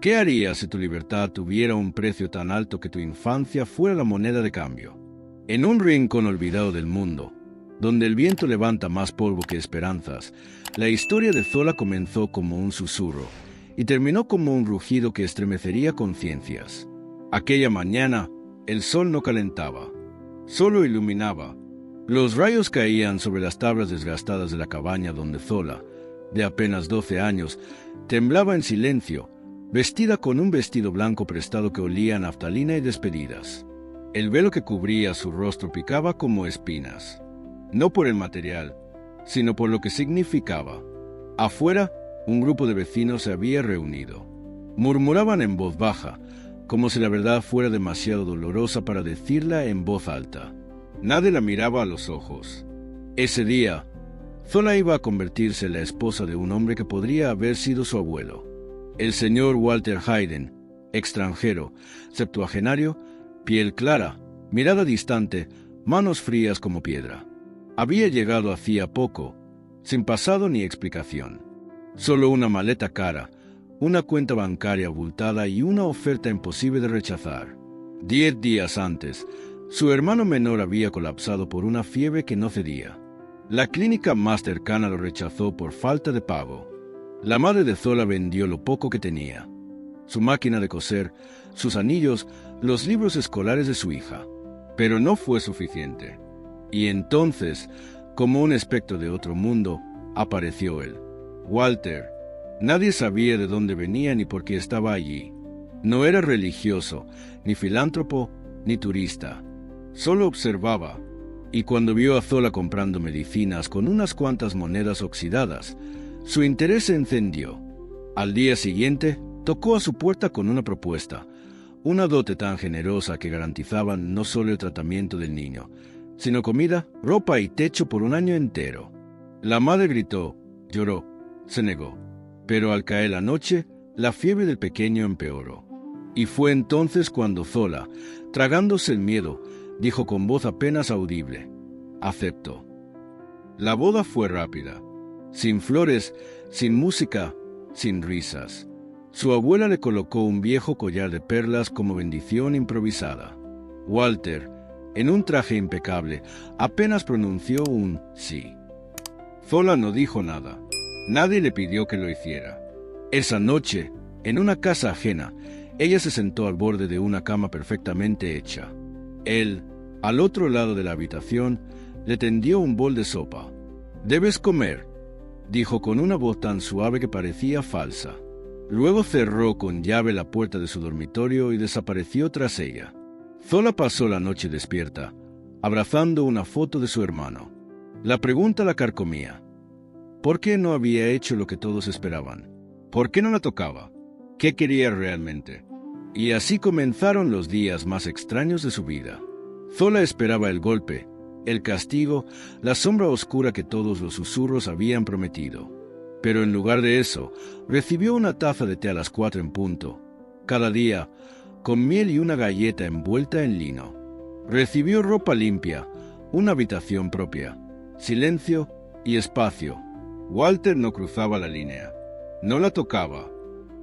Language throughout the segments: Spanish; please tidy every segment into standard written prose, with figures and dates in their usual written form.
¿Qué harías si tu libertad tuviera un precio tan alto que tu infancia fuera la moneda de cambio? En un rincón olvidado del mundo, donde el viento levanta más polvo que esperanzas, la historia de Zola comenzó como un susurro y terminó como un rugido que estremecería conciencias. Aquella mañana, el sol no calentaba, solo iluminaba. Los rayos caían sobre las tablas desgastadas de la cabaña donde Zola, de apenas 12 años, temblaba en silencio, vestida con un vestido blanco prestado que olía a naftalina y despedidas. El velo que cubría su rostro picaba como espinas, no por el material, sino por lo que significaba. Afuera, un grupo de vecinos se había reunido. Murmuraban en voz baja, como si la verdad fuera demasiado dolorosa para decirla en voz alta. Nadie la miraba a los ojos. Ese día, Zola iba a convertirse en la esposa de un hombre que podría haber sido su abuelo. El señor Walter Hayden, extranjero, septuagenario, piel clara, mirada distante, manos frías como piedra. Había llegado hacía poco, sin pasado ni explicación. Solo una maleta cara, una cuenta bancaria abultada y una oferta imposible de rechazar. 10 días antes, su hermano menor había colapsado por una fiebre que no cedía. La clínica más cercana lo rechazó por falta de pago. La madre de Zola vendió lo poco que tenía: su máquina de coser, sus anillos, los libros escolares de su hija. Pero no fue suficiente. Y entonces, como un espectro de otro mundo, apareció él. Walter. Nadie sabía de dónde venía ni por qué estaba allí. No era religioso, ni filántropo, ni turista. Solo observaba, y cuando vio a Zola comprando medicinas con unas cuantas monedas oxidadas, su interés se encendió. Al día siguiente, tocó a su puerta con una propuesta, una dote tan generosa que garantizaba no solo el tratamiento del niño, sino comida, ropa y techo por un año entero. La madre gritó, lloró, se negó. Pero al caer la noche, la fiebre del pequeño empeoró. Y fue entonces cuando Zola, tragándose el miedo, dijo con voz apenas audible: «Acepto». La boda fue rápida, sin flores, sin música, sin risas. Su abuela le colocó un viejo collar de perlas como bendición improvisada. Walter, en un traje impecable, apenas pronunció un sí. Zola no dijo nada. Nadie le pidió que lo hiciera. Esa noche, en una casa ajena, ella se sentó al borde de una cama perfectamente hecha. Él, al otro lado de la habitación, le tendió un bol de sopa. «Debes comer», dijo con una voz tan suave que parecía falsa. Luego cerró con llave la puerta de su dormitorio y desapareció tras ella. Zola pasó la noche despierta, abrazando una foto de su hermano. La pregunta la carcomía. ¿Por qué no había hecho lo que todos esperaban? ¿Por qué no la tocaba? ¿Qué quería realmente? Y así comenzaron los días más extraños de su vida. Zola esperaba el golpe, el castigo, la sombra oscura que todos los susurros habían prometido. Pero en lugar de eso, recibió una taza de té a las 4 en punto, cada día, con miel y una galleta envuelta en lino. Recibió ropa limpia, una habitación propia, silencio y espacio. Walter no cruzaba la línea, no la tocaba,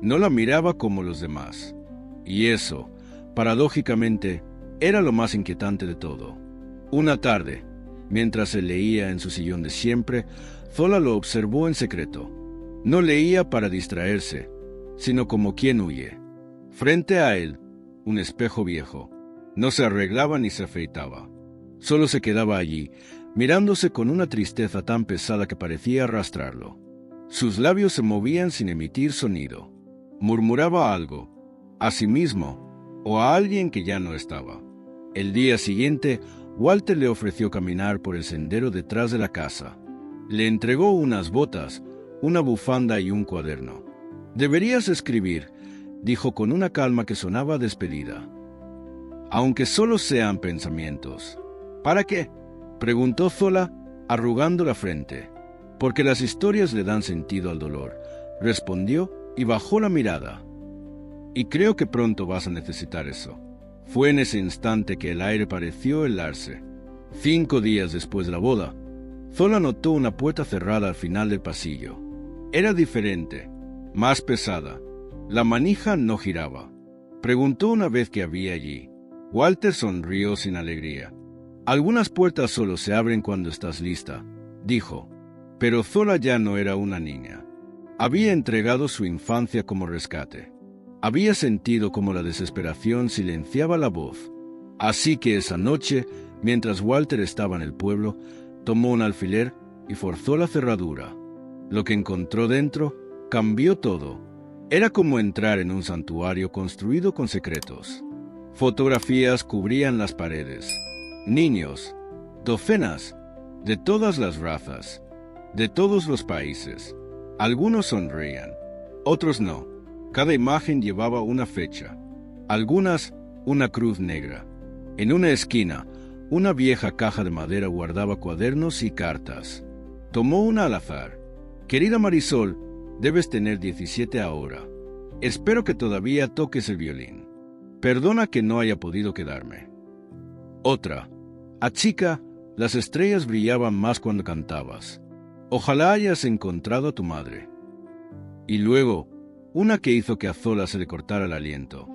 no la miraba como los demás. Y eso, paradójicamente, era lo más inquietante de todo. Una tarde, mientras se leía en su sillón de siempre, Zola lo observó en secreto. No leía para distraerse, sino como quien huye. Frente a él, un espejo viejo. No se arreglaba ni se afeitaba. Solo se quedaba allí, mirándose con una tristeza tan pesada que parecía arrastrarlo. Sus labios se movían sin emitir sonido. Murmuraba algo, a sí mismo o a alguien que ya no estaba. El día siguiente, Walter le ofreció caminar por el sendero detrás de la casa. Le entregó unas botas, una bufanda y un cuaderno. «Deberías escribir», dijo con una calma que sonaba despedida. «Aunque solo sean pensamientos». «¿Para qué?», preguntó Zola, arrugando la frente. «Porque las historias le dan sentido al dolor», respondió y bajó la mirada. «Y creo que pronto vas a necesitar eso». Fue en ese instante que el aire pareció helarse. 5 días después de la boda, Zola notó una puerta cerrada al final del pasillo. Era diferente, más pesada. La manija no giraba. Preguntó una vez qué había allí. Walter sonrió sin alegría. Algunas puertas solo se abren cuando estás lista, dijo. Pero Zola ya no era una niña. Había entregado su infancia como rescate. Había sentido como la desesperación silenciaba la voz. Así que esa noche, mientras Walter estaba en el pueblo, tomó un alfiler y forzó la cerradura. Lo que encontró dentro cambió todo. Era como entrar en un santuario construido con secretos. Fotografías cubrían las paredes. Niños, docenas, de todas las razas, de todos los países. Algunos sonreían, otros no. Cada imagen llevaba una fecha. Algunas, una cruz negra. En una esquina, una vieja caja de madera guardaba cuadernos y cartas. Tomó una al azar. Querida Marisol, debes tener 17 ahora. Espero que todavía toques el violín. Perdona que no haya podido quedarme. Otra. A chica, las estrellas brillaban más cuando cantabas. Ojalá hayas encontrado a tu madre. Y luego, una que hizo que a Zola se le cortara el aliento.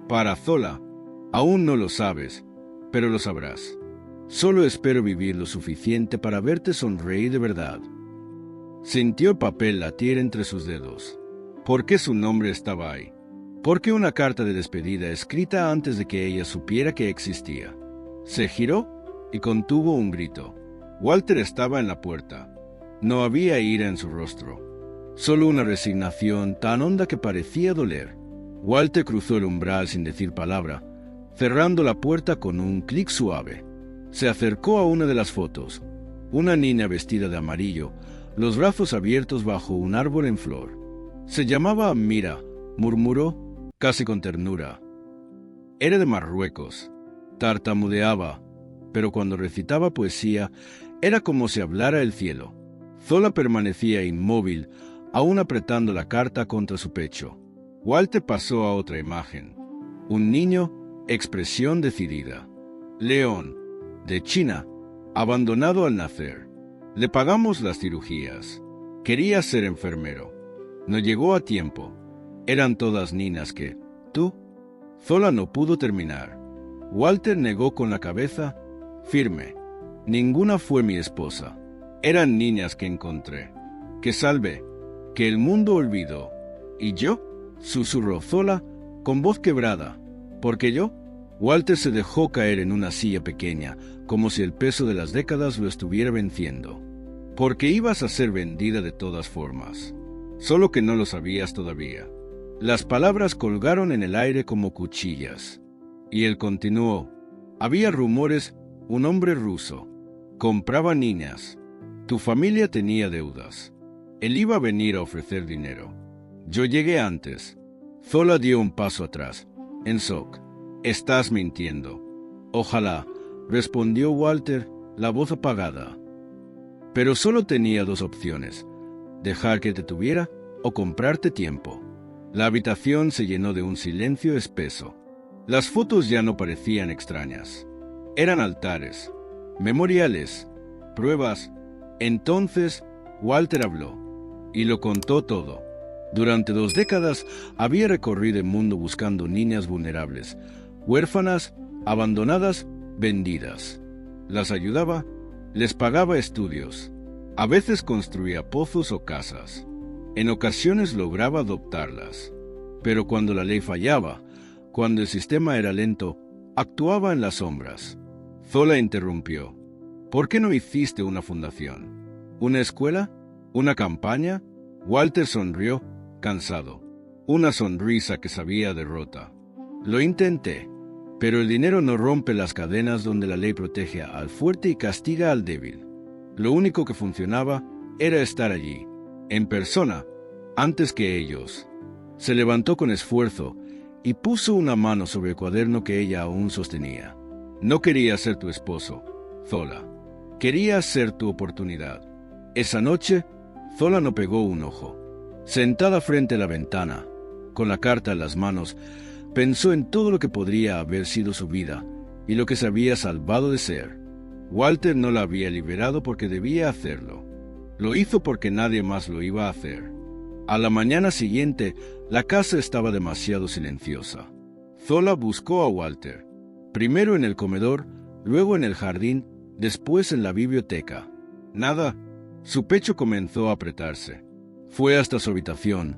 Para Zola, aún no lo sabes, pero lo sabrás. Solo espero vivir lo suficiente para verte sonreír de verdad. Sintió el papel latir entre sus dedos. ¿Por qué su nombre estaba ahí? ¿Por qué una carta de despedida escrita antes de que ella supiera que existía? Se giró y contuvo un grito. Walter estaba en la puerta. No había ira en su rostro, solo una resignación tan honda que parecía doler. Walter cruzó el umbral sin decir palabra, cerrando la puerta con un clic suave. Se acercó a una de las fotos. Una niña vestida de amarillo, los brazos abiertos bajo un árbol en flor. Se llamaba Mira, murmuró, casi con ternura. Era de Marruecos. Tartamudeaba, pero cuando recitaba poesía, era como si hablara el cielo. Zola permanecía inmóvil, aún apretando la carta contra su pecho. Walter pasó a otra imagen. Un niño, expresión decidida. León, de China, abandonado al nacer. Le pagamos las cirugías. Quería ser enfermero. No llegó a tiempo. Eran todas niñas que, tú. Zola no pudo terminar. Walter negó con la cabeza, firme. Ninguna fue mi esposa. Eran niñas que encontré, que salvé, que el mundo olvidó. ¿Y yo? Susurró Zola con voz quebrada. ¿Porque yo? Walter se dejó caer en una silla pequeña, como si el peso de las décadas lo estuviera venciendo. Porque ibas a ser vendida de todas formas. Solo que no lo sabías todavía. Las palabras colgaron en el aire como cuchillas. Y él continuó. Había rumores, un hombre ruso. Compraba niñas. Tu familia tenía deudas. Él iba a venir a ofrecer dinero. Yo llegué antes. Zola dio un paso atrás. En shock. Estás mintiendo. Ojalá, respondió Walter, la voz apagada. Pero solo tenía dos opciones. Dejar que te tuviera o comprarte tiempo. La habitación se llenó de un silencio espeso. Las fotos ya no parecían extrañas. Eran altares, memoriales, pruebas. Entonces, Walter habló, y lo contó todo. Durante 2 décadas había recorrido el mundo buscando niñas vulnerables, huérfanas, abandonadas, vendidas. Las ayudaba, les pagaba estudios. A veces construía pozos o casas. En ocasiones lograba adoptarlas. Pero cuando la ley fallaba, cuando el sistema era lento, actuaba en las sombras. Zola interrumpió. ¿Por qué no hiciste una fundación? ¿Una escuela? ¿Una campaña? Walter sonrió, cansado. Una sonrisa que sabía a derrota. Lo intenté, pero el dinero no rompe las cadenas donde la ley protege al fuerte y castiga al débil. Lo único que funcionaba era estar allí, en persona, antes que ellos. Se levantó con esfuerzo y puso una mano sobre el cuaderno que ella aún sostenía. No quería ser tu esposo, Zola. Quería ser tu oportunidad. Esa noche, Zola no pegó un ojo. Sentada frente a la ventana, con la carta en las manos, pensó en todo lo que podría haber sido su vida y lo que se había salvado de ser. Walter no la había liberado porque debía hacerlo. Lo hizo porque nadie más lo iba a hacer. A la mañana siguiente, La casa estaba demasiado silenciosa. Zola buscó a Walter, primero en el comedor, luego en el jardín, después en la biblioteca. Nada. Su pecho comenzó a apretarse. Fue hasta su habitación,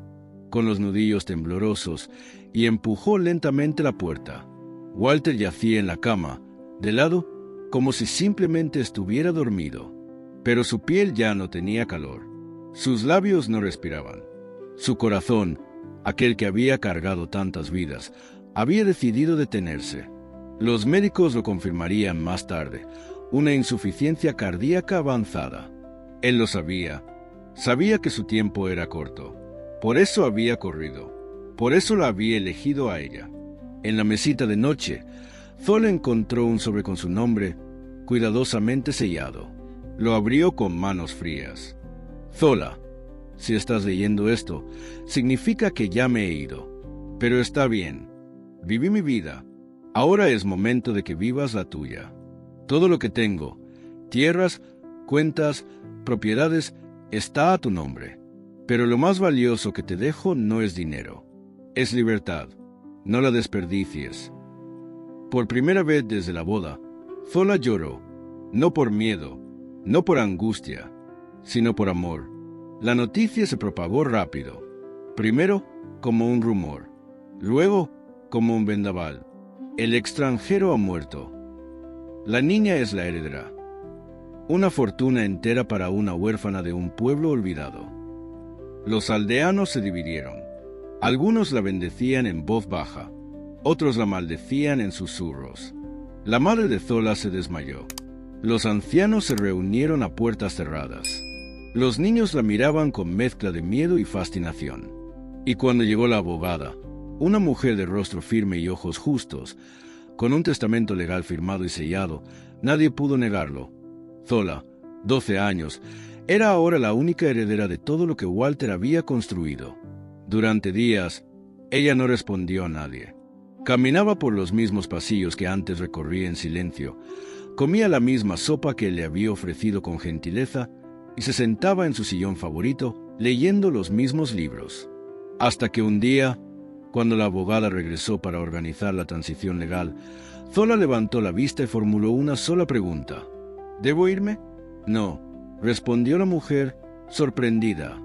con los nudillos temblorosos, y empujó lentamente la puerta. Walter yacía en la cama, de lado, como si simplemente estuviera dormido. Pero su piel ya no tenía calor. Sus labios no respiraban. Su corazón, aquel que había cargado tantas vidas, había decidido detenerse. Los médicos lo confirmarían más tarde, una insuficiencia cardíaca avanzada. Él lo sabía. Sabía que su tiempo era corto. Por eso había corrido. Por eso la había elegido a ella. En la mesita de noche, Zola encontró un sobre con su nombre, cuidadosamente sellado. Lo abrió con manos frías. Zola, si estás leyendo esto, significa que ya me he ido. Pero está bien. Viví mi vida. Ahora es momento de que vivas la tuya. Todo lo que tengo, tierras, cuentas, propiedades, está a tu nombre. Pero lo más valioso que te dejo no es dinero. Es libertad. No la desperdicies. Por primera vez desde la boda, Zola lloró, no por miedo, no por angustia, sino por amor. La noticia se propagó rápido, primero como un rumor, luego como un vendaval. El extranjero ha muerto. La niña es la heredera. Una fortuna entera para una huérfana de un pueblo olvidado. Los aldeanos se dividieron. Algunos la bendecían en voz baja, otros la maldecían en susurros. La madre de Zola se desmayó. Los ancianos se reunieron a puertas cerradas. Los niños la miraban con mezcla de miedo y fascinación. Y cuando llegó la abogada, una mujer de rostro firme y ojos justos, con un testamento legal firmado y sellado, nadie pudo negarlo. Zola, 12 años, era ahora la única heredera de todo lo que Walter había construido. Durante días, ella no respondió a nadie. Caminaba por los mismos pasillos que antes recorría en silencio, comía la misma sopa que le había ofrecido con gentileza y se sentaba en su sillón favorito leyendo los mismos libros. Hasta que un día, cuando la abogada regresó para organizar la transición legal, Zola levantó la vista y formuló una sola pregunta. ¿Debo irme? No, respondió la mujer, sorprendida.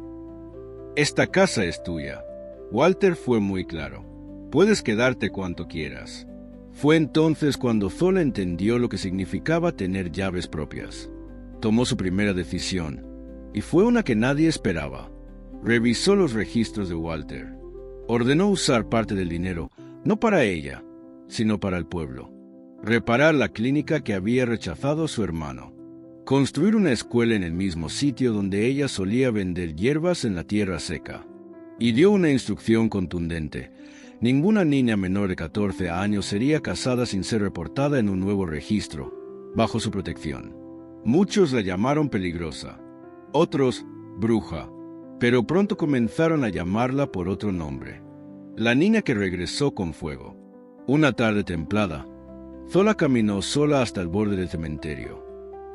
Esta casa es tuya. Walter fue muy claro. Puedes quedarte cuanto quieras. Fue entonces cuando Zola entendió lo que significaba tener llaves propias. Tomó su primera decisión, y fue una que nadie esperaba. Revisó los registros de Walter. Ordenó usar parte del dinero, no para ella, sino para el pueblo. Reparar la clínica que había rechazado su hermano. Construir una escuela en el mismo sitio donde ella solía vender hierbas en la tierra seca. Y dio una instrucción contundente. Ninguna niña menor de 14 años sería casada sin ser reportada en un nuevo registro, bajo su protección. Muchos la llamaron peligrosa, otros bruja, pero pronto comenzaron a llamarla por otro nombre. La niña que regresó con fuego. Una tarde templada, Zola caminó sola hasta el borde del cementerio.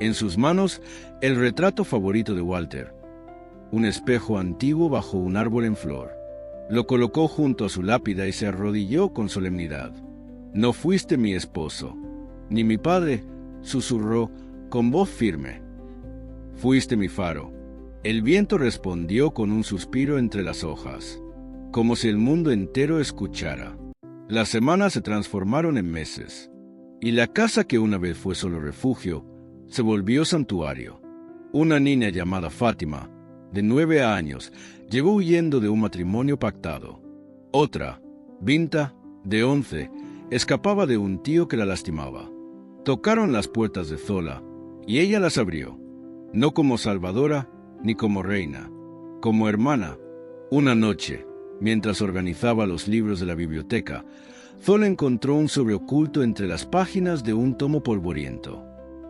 En sus manos, el retrato favorito de Walter, un espejo antiguo bajo un árbol en flor. Lo colocó junto a su lápida y se arrodilló con solemnidad. «No fuiste mi esposo, ni mi padre», susurró con voz firme. «Fuiste mi faro». El viento respondió con un suspiro entre las hojas, como si el mundo entero escuchara. Las semanas se transformaron en meses, y la casa que una vez fue solo refugio, se volvió santuario. Una niña llamada Fátima, de 9 años, llegó huyendo de un matrimonio pactado. Otra, Binta, de 11, escapaba de un tío que la lastimaba. Tocaron las puertas de Zola, y ella las abrió, no como salvadora ni como reina, como hermana. Una noche, mientras organizaba los libros de la biblioteca, Zola encontró un sobre oculto entre las páginas de un tomo polvoriento.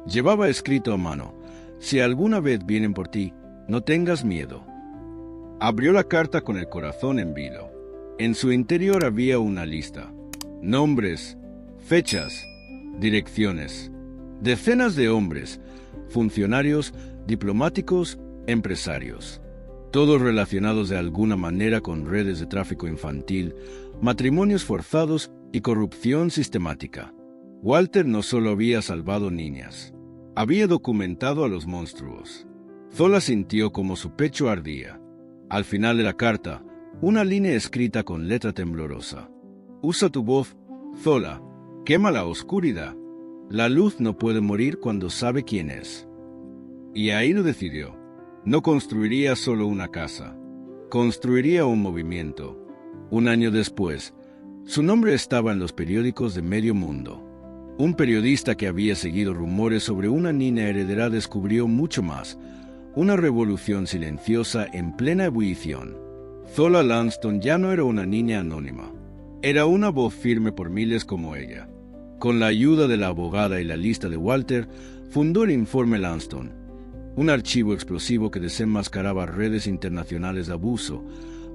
Llevaba escrito a mano: «Si alguna vez vienen por ti, no tengas miedo». Abrió la carta con el corazón en vilo. En su interior había una lista: nombres, fechas, direcciones. Decenas de hombres, funcionarios, diplomáticos, empresarios. todos relacionados de alguna manera con redes de tráfico infantil, matrimonios forzados y corrupción sistemática. Walter no solo había salvado niñas, había documentado a los monstruos. Zola sintió como su pecho ardía. Al final de la carta, una línea escrita con letra temblorosa. Usa tu voz, Zola. Quema la oscuridad. La luz no puede morir cuando sabe quién es. Y ahí lo decidió. No construiría solo una casa. Construiría un movimiento. Un año después, su nombre estaba en los periódicos de medio mundo. Un periodista que había seguido rumores sobre una niña heredera descubrió mucho más. Una revolución silenciosa en plena ebullición. Zola Lanston ya no era una niña anónima. Era una voz firme por miles como ella. Con la ayuda de la abogada y la lista de Walter, fundó el Informe Lanston, un archivo explosivo que desenmascaraba redes internacionales de abuso,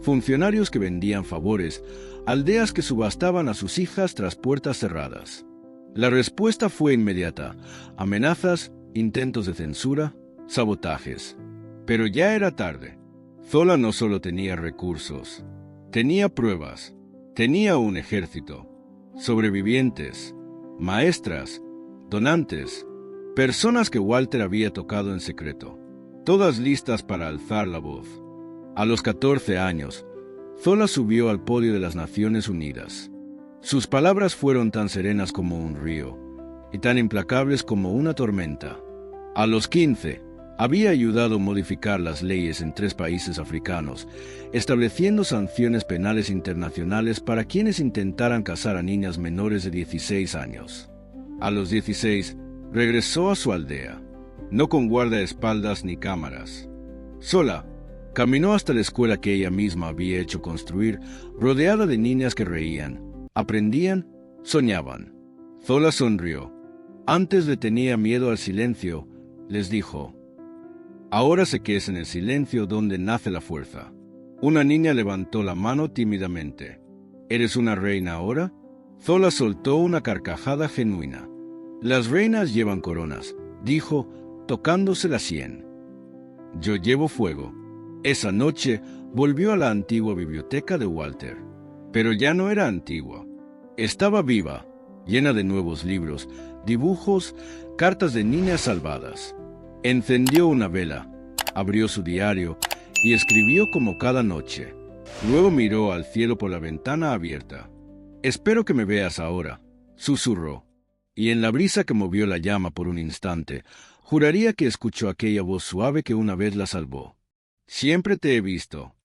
funcionarios que vendían favores, aldeas que subastaban a sus hijas tras puertas cerradas. La respuesta fue inmediata: amenazas, intentos de censura, sabotajes. Pero ya era tarde. Zola no solo tenía recursos, tenía pruebas, tenía un ejército, sobrevivientes, maestras, donantes, personas que Walter había tocado en secreto, todas listas para alzar la voz. A los 14 años, Zola subió al podio de las Naciones Unidas. Sus palabras fueron tan serenas como un río y tan implacables como una tormenta. A los 15, había ayudado a modificar las leyes en 3 países africanos, estableciendo sanciones penales internacionales para quienes intentaran casar a niñas menores de 16 años. A los 16, regresó a su aldea, no con guardaespaldas ni cámaras. Sola, caminó hasta la escuela que ella misma había hecho construir, rodeada de niñas que reían, aprendían, soñaban. Zola sonrió. Antes le tenía miedo al silencio, les dijo: ahora sé que es en el silencio donde nace la fuerza. Una niña levantó la mano tímidamente. ¿Eres una reina ahora? Zola soltó una carcajada genuina. Las reinas llevan coronas, dijo, tocándose la sien. Yo llevo fuego. Esa noche volvió a la antigua biblioteca de Walter. Pero ya no era antigua. Estaba viva, llena de nuevos libros, dibujos, cartas de niñas salvadas. Encendió una vela, abrió su diario y escribió como cada noche. Luego miró al cielo por la ventana abierta. «Espero que me veas ahora», susurró, y en la brisa que movió la llama por un instante, juraría que escuchó aquella voz suave que una vez la salvó. «Siempre te he visto.